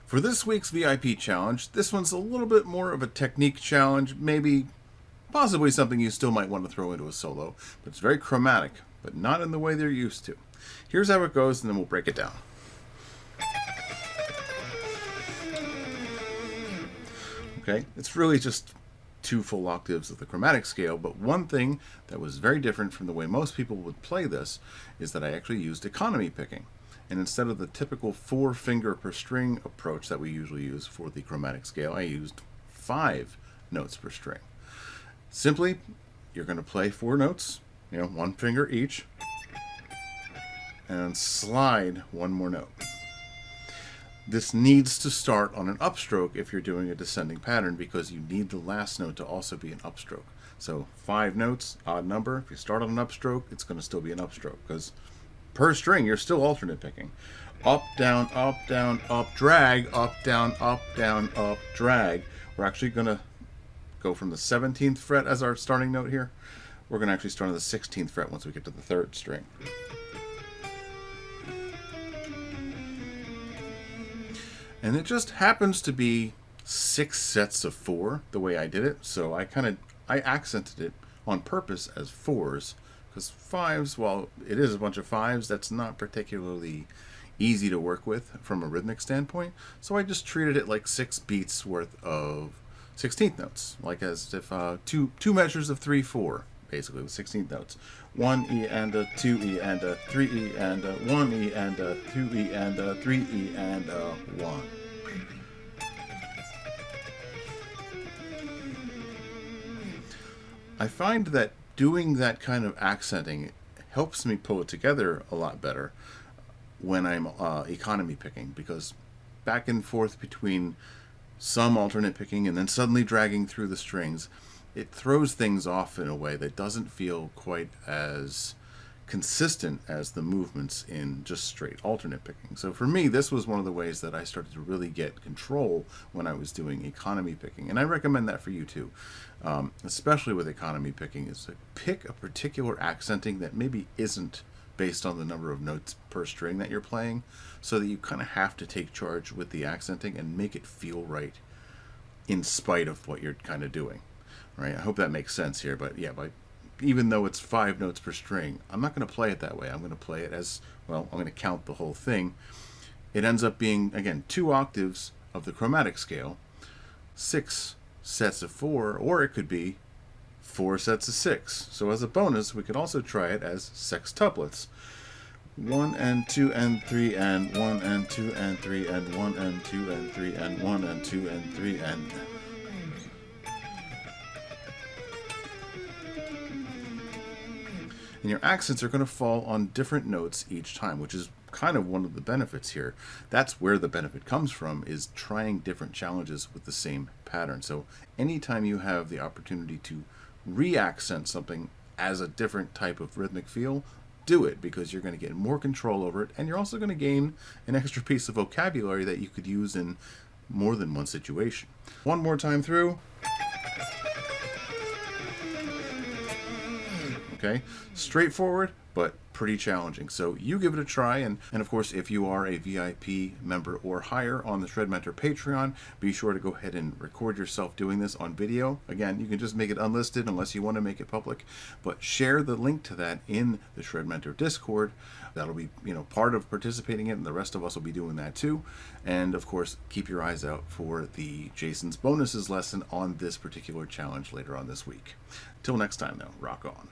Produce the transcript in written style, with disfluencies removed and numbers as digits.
For this week's VIP challenge, this one's a little bit more of a technique challenge, maybe possibly something you still might want to throw into a solo, but it's very chromatic, but not in the way they're used to. Here's how it goes, and then we'll break it down. Okay, it's really just 2 full octaves of the chromatic scale, but one thing that was very different from the way most people would play this is that I actually used economy picking. And instead of the typical 4 finger per string approach that we usually use for the chromatic scale, I used 5 notes per string. Simply, you're going to play 4 notes, 1 finger each, and slide 1 more note. This needs to start on an upstroke if you're doing a descending pattern, because you need the last note to also be an upstroke. So 5 notes, odd number. If you start on an upstroke, it's going to still be an upstroke, because per string you're still alternate picking. Up, down, up, drag, up, down, up, drag. We're actually going to go from the 17th fret as our starting note here. We're going to actually start on the 16th fret once we get to the 3rd string. And it just happens to be 6 sets of 4 the way I did it. So I accented it on purpose as 4s, because 5s, while it is a bunch of 5s, that's not particularly easy to work with from a rhythmic standpoint. So I just treated it like 6 beats worth of 16th notes, like as if two measures of 3/4, basically with 16th notes. 1 E and a 2 E and a 3 E and a 1 E and a 2 E and a 3 E and a 1. I find that doing that kind of accenting helps me pull it together a lot better when I'm economy picking, because back and forth between some alternate picking and then suddenly dragging through the strings, it throws things off in a way that doesn't feel quite as consistent as the movements in just straight alternate picking. So for me, this was one of the ways that I started to really get control when I was doing economy picking. And I recommend that for you too, especially with economy picking, is to pick a particular accenting that maybe isn't based on the number of notes per string that you're playing, so that you kind of have to take charge with the accenting and make it feel right in spite of what you're kind of doing. Right? I hope that makes sense here, but yeah, even though it's 5 notes per string, I'm not going to play it that way. I'm going to play it as, well, I'm going to count the whole thing. It ends up being, again, 2 octaves of the chromatic scale, 6 sets of 4, or it could be 4 sets of 6. So as a bonus, we could also try it as sextuplets. 1 and 2 and 3 and 1 and 2 and 3 and 1 and 2 and 3 and 1 and 2 and 3 and... And your accents are going to fall on different notes each time, which is kind of one of the benefits here. That's where the benefit comes from, is trying different challenges with the same pattern. So anytime you have the opportunity to re-accent something as a different type of rhythmic feel, do it, because you're going to get more control over it, and you're also going to gain an extra piece of vocabulary that you could use in more than one situation. One more time through. Okay, straightforward, but pretty challenging. So you give it a try, and of course, if you are a VIP member or higher on the Shred Mentor Patreon, be sure to go ahead and record yourself doing this on video. Again, you can just make it unlisted unless you want to make it public, but share the link to that in the Shred Mentor Discord. That'll be, part of participating in it, and the rest of us will be doing that too. And of course, keep your eyes out for the Jason's Bonuses lesson on this particular challenge later on this week. Until next time, though, rock on.